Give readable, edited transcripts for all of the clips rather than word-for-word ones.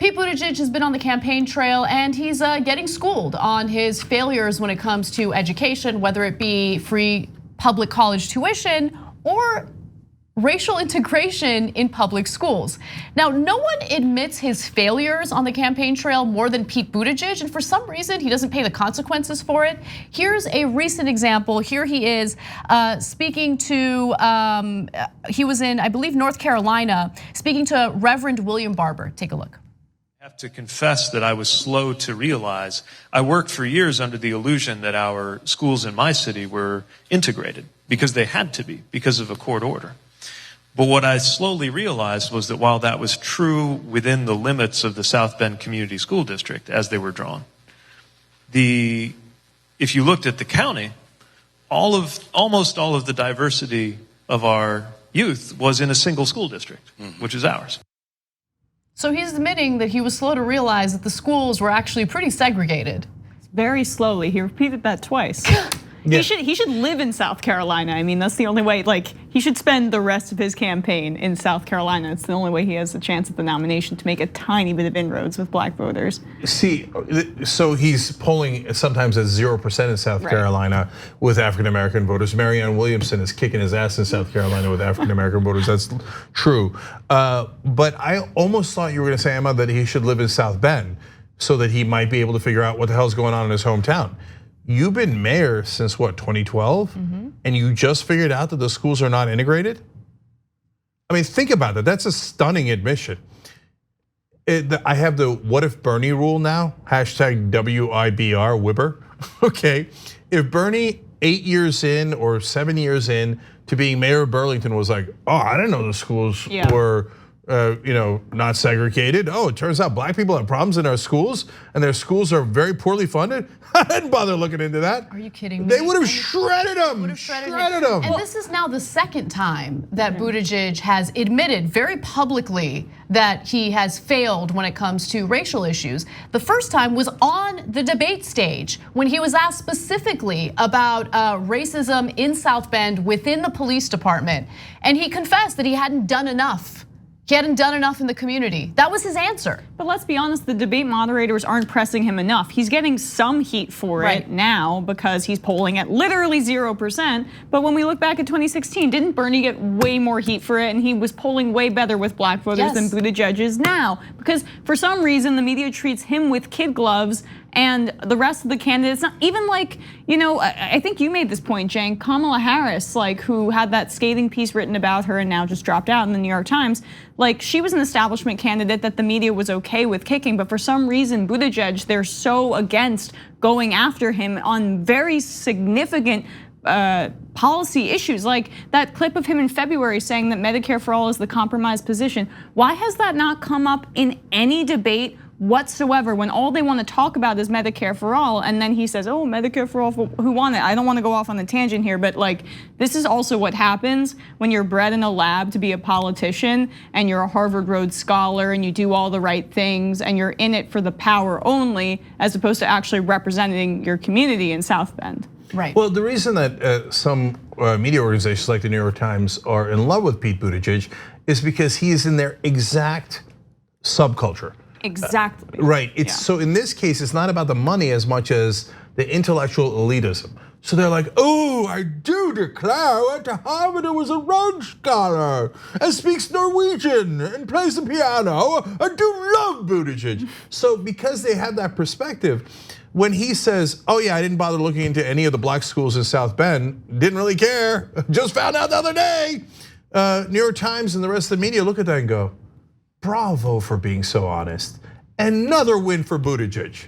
Pete Buttigieg has been on the campaign trail and he's getting schooled on his failures when it comes to education, whether it be free public college tuition or racial integration in public schools. Now, no one admits his failures on the campaign trail more than Pete Buttigieg, and for some reason, he doesn't pay the consequences for it. Here's a recent example. Here he is speaking to, he was in, I believe, North Carolina, speaking to Reverend William Barber. Take a look. I have to confess that I was slow to realize I worked for years under the illusion that our schools in my city were integrated because they had to be, because of a court order. But what I slowly realized was that while that was true within the limits of the South Bend Community School District as they were drawn, if you looked at the county, almost all of the diversity of our youth was in a single school district, which is ours. So he's admitting that he was slow to realize that the schools were actually pretty segregated. Very slowly, he repeated that twice. Yeah. He should live in South Carolina. I mean, that's the only way, like, he should spend the rest of his campaign in South Carolina. It's the only way he has a chance at the nomination to make a tiny bit of inroads with black voters. See, so he's polling sometimes at 0% in South Carolina with African-American voters. Marianne Williamson is kicking his ass in South Carolina with African-American voters, that's true. But I almost thought you were gonna say, Emma, that he should live in South Bend so that he might be able to figure out what the hell's going on in his hometown. You've been mayor since what, 2012? And you just figured out that the schools are not integrated? I mean, think about that, that's a stunning admission. I have the what if Bernie rule now, hashtag WIBR, Wibber. Okay, if Bernie 8 years in or 7 years in to being mayor of Burlington was like, oh, I didn't know the schools were not segregated. Oh, it turns out black people have problems in our schools and their schools are very poorly funded. I didn't bother looking into that. Are you kidding me? They would have shredded them. Shredded them. And this is now the second time that Buttigieg has admitted very publicly that he has failed when it comes to racial issues. The first time was on the debate stage when he was asked specifically about racism in South Bend within the police department. And he confessed that he hadn't done enough. He hadn't done enough in the community. That was his answer. But let's be honest, the debate moderators aren't pressing him enough. He's getting some heat for it now because he's polling at literally 0%. But when we look back at 2016, didn't Bernie get way more heat for it? And he was polling way better with black voters than Buttigieg is now. Because for some reason, the media treats him with kid gloves and the rest of the candidates, not even like, I think you made this point, Cenk, Kamala Harris, like who had that scathing piece written about her and now just dropped out in the New York Times. Like she was an establishment candidate that the media was okay with kicking, but for some reason Buttigieg, they're so against going after him on very significant policy issues, like that clip of him in February saying that Medicare for all is the compromised position. Why has that not come up in any debate whatsoever when all they want to talk about is Medicare for all? And then he says, oh, Medicare for all, who want it? I don't want to go off on a tangent here, but like this is also what happens when you're bred in a lab to be a politician and you're a Harvard Rhodes Scholar and you do all the right things and you're in it for the power only as opposed to actually representing your community in South Bend. Right. Well, the reason that some media organizations like the New York Times are in love with Pete Buttigieg is because he is in their exact subculture. Exactly. Right. So in this case, it's not about the money as much as the intellectual elitism. So they're like, oh, I do declare I went to Harvard and was a Rhodes Scholar and speaks Norwegian and plays the piano. I do love Buttigieg. So because they have that perspective, when he says, oh yeah, I didn't bother looking into any of the black schools in South Bend, didn't really care, just found out the other day. New York Times and the rest of the media look at that and go, bravo for being so honest. Another win for Buttigieg.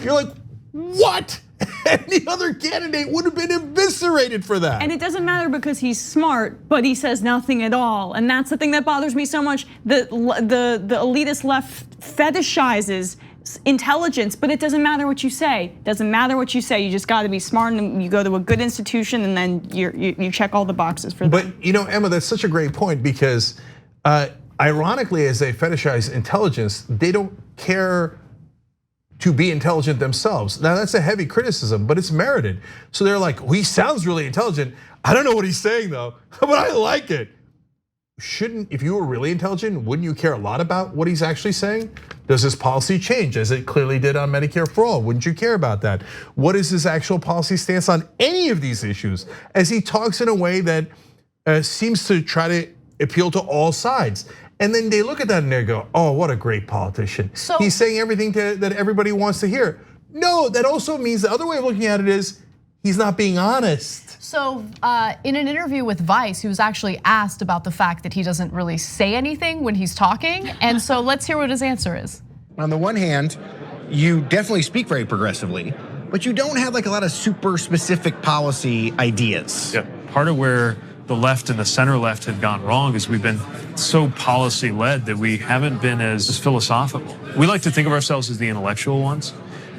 You're like, what? Any other candidate would have been eviscerated for that. And it doesn't matter because he's smart, but he says nothing at all. And that's the thing that bothers me so much. The elitist left fetishizes intelligence, but it doesn't matter what you say. It doesn't matter what you say. You just got to be smart and you go to a good institution and then you check all the boxes for them. But Emma, that's such a great point because ironically, as they fetishize intelligence, they don't care to be intelligent themselves. Now that's a heavy criticism, but it's merited. So they're like, well, he sounds really intelligent. I don't know what he's saying though, but I like it. if you were really intelligent, wouldn't you care a lot about what he's actually saying? Does his policy change, as it clearly did on Medicare for All? Wouldn't you care about that? What is his actual policy stance on any of these issues? As he talks in a way that seems to try to appeal to all sides. And then they look at that and they go, oh, what a great politician. So, he's saying everything that everybody wants to hear. No, that also means the other way of looking at it is he's not being honest. So in an interview with Vice, he was actually asked about the fact that he doesn't really say anything when he's talking. And so let's hear what his answer is. On the one hand, you definitely speak very progressively, but you don't have like a lot of super specific policy ideas. Yeah, part of where the left and the center left have gone wrong is we've been so policy led that we haven't been as philosophical. We like to think of ourselves as the intellectual ones,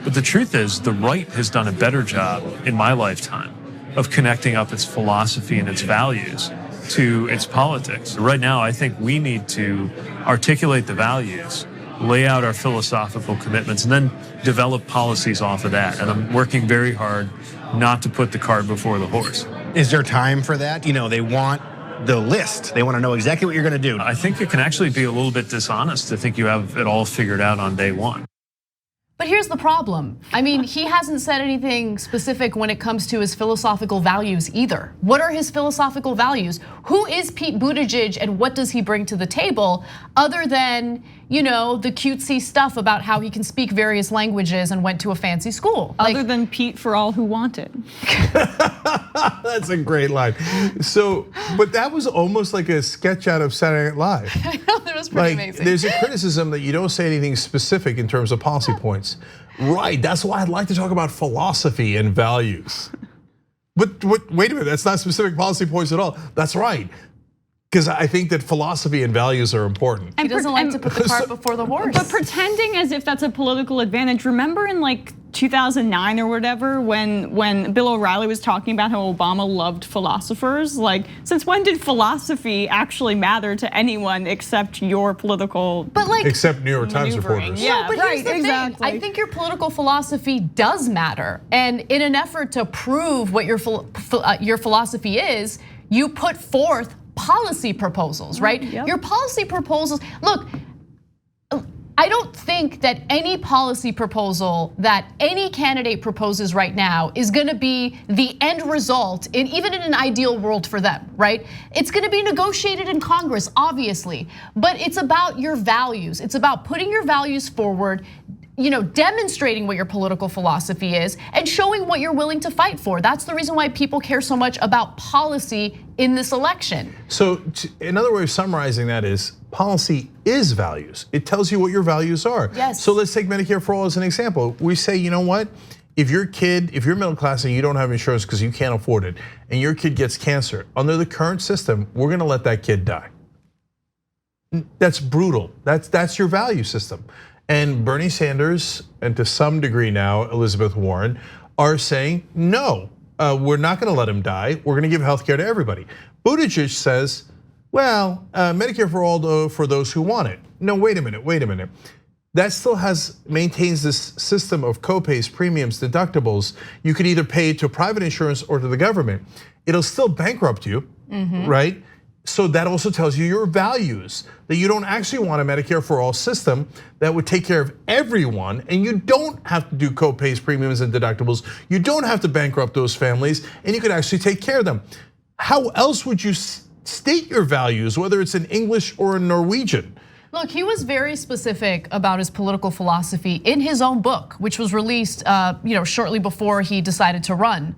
but the truth is the right has done a better job in my lifetime of connecting up its philosophy and its values to its politics. Right now, I think we need to articulate the values, lay out our philosophical commitments, and then develop policies off of that. And I'm working very hard not to put the cart before the horse. Is there time for that? You know, they want the list. They want to know exactly what you're going to do. I think it can actually be a little bit dishonest to think you have it all figured out on day one. But here's the problem. I mean, he hasn't said anything specific when it comes to his philosophical values either. What are his philosophical values? Who is Pete Buttigieg and what does he bring to the table other than, the cutesy stuff about how he can speak various languages and went to a fancy school? Other than Pete for all who want it. That's a great line. So, but that was almost like a sketch out of Saturday Night Live. I know, that was pretty amazing. There's a criticism that you don't say anything specific in terms of policy points. Right, that's why I'd like to talk about philosophy and values. But wait a minute, that's not specific policy points at all. That's right. Because I think that philosophy and values are important. He doesn't like to put the cart before the horse. But pretending as if that's a political advantage. Remember in like 2009 or whatever, when Bill O'Reilly was talking about how Obama loved philosophers? Like, since when did philosophy actually matter to anyone except your political? Except New York Times reporters. Yeah, but here's the thing. I think your political philosophy does matter, and in an effort to prove what your philosophy is, you put forth policy proposals, right? Yep. Your policy proposals, look, I don't think that any policy proposal that any candidate proposes right now is gonna be the end result, even in an ideal world for them, right? It's gonna be negotiated in Congress, obviously, but it's about your values. It's about putting your values forward, demonstrating what your political philosophy is and showing what you're willing to fight for. That's the reason why people care so much about policy in this election. So another way of summarizing that is policy is values. It tells you what your values are. Yes. So let's take Medicare for All as an example. We say, you know what? If you're middle class and you don't have insurance because you can't afford it, and your kid gets cancer, under the current system, we're gonna let that kid die. That's brutal. That's your value system. And Bernie Sanders, and to some degree now Elizabeth Warren, are saying, no, we're not gonna let him die. We're gonna give healthcare to everybody. Buttigieg says, well, Medicare for All for those who want it. No, wait a minute. That still maintains this system of copays, premiums, deductibles. You could either pay to private insurance or to the government. It'll still bankrupt you, right? So that also tells you your values, that you don't actually want a Medicare for All system that would take care of everyone, and you don't have to do copays, premiums, and deductibles. You don't have to bankrupt those families, and you could actually take care of them. How else would you state your values, whether it's in English or in Norwegian? Look, he was very specific about his political philosophy in his own book, which was released shortly before he decided to run.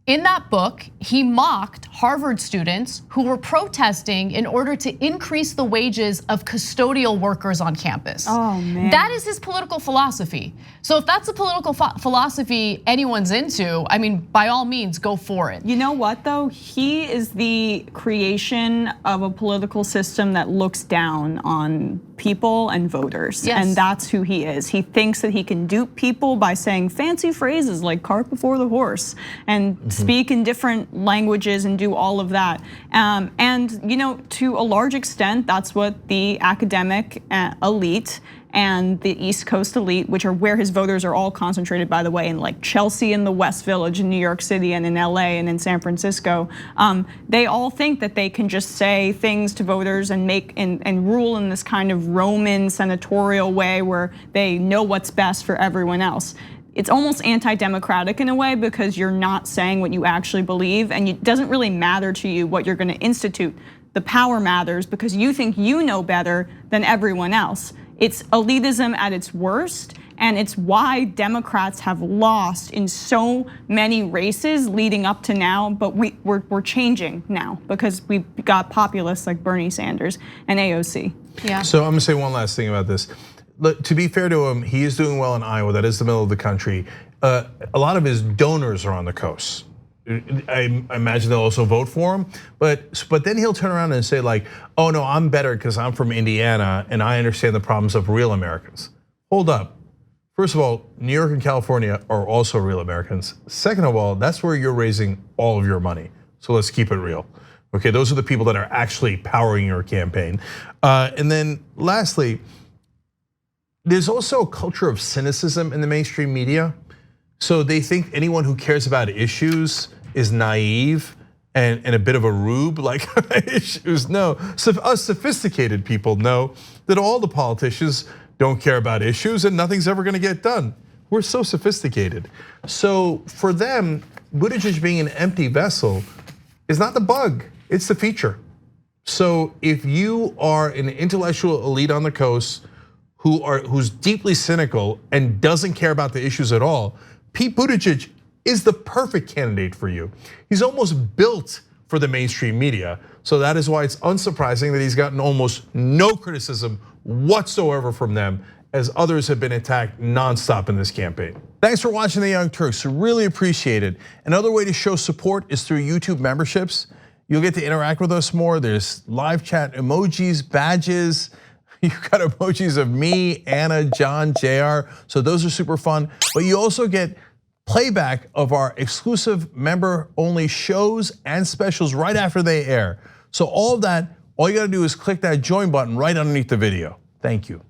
In that book, he mocked Harvard students who were protesting in order to increase the wages of custodial workers on campus. Oh man. That is his political philosophy. So if that's a political philosophy anyone's into, I mean, by all means, go for it. You know what though? He is the creation of a political system that looks down on people and voters. Yes. And that's who he is. He thinks that he can dupe people by saying fancy phrases like cart before the horse and speak in different languages and do all of that. And to a large extent, that's what the academic elite and the East Coast elite, which are where his voters are all concentrated, by the way, in like Chelsea in the West Village in New York City and in LA and in San Francisco, they all think that they can just say things to voters and and rule in this kind of Roman senatorial way where they know what's best for everyone else. It's almost anti-democratic in a way because you're not saying what you actually believe, and it doesn't really matter to you what you're gonna institute. The power matters because you think you know better than everyone else. It's elitism at its worst, and it's why Democrats have lost in so many races leading up to now, but we're changing now because we've got populists like Bernie Sanders and AOC. Yeah. So I'm gonna say one last thing about this. Look, to be fair to him, he is doing well in Iowa. That is the middle of the country. A lot of his donors are on the coast. I imagine they'll also vote for him, but then he'll turn around and say like, "Oh no, I'm better because I'm from Indiana and I understand the problems of real Americans." Hold up. First of all, New York and California are also real Americans. Second of all, that's where you're raising all of your money. So let's keep it real. Okay, those are the people that are actually powering your campaign. And then lastly, there's also a culture of cynicism in the mainstream media. So they think anyone who cares about issues is naive and a bit of a rube, like issues. No, so us sophisticated people know that all the politicians don't care about issues and nothing's ever gonna get done. We're so sophisticated. So for them, Buttigieg being an empty vessel is not the bug, it's the feature. So if you are an intellectual elite on the coast who's deeply cynical and doesn't care about the issues at all, Pete Buttigieg is the perfect candidate for you. He's almost built for the mainstream media. So that is why it's unsurprising that he's gotten almost no criticism whatsoever from them, as others have been attacked nonstop in this campaign. Thanks for watching the Young Turks, really appreciate it. Another way to show support is through YouTube memberships. You'll get to interact with us more. There's live chat emojis, badges. You've got emojis of me, Anna, John, JR, so those are super fun. But you also get playback of our exclusive member-only shows and specials right after they air. So all of that, all you gotta do is click that join button right underneath the video. Thank you.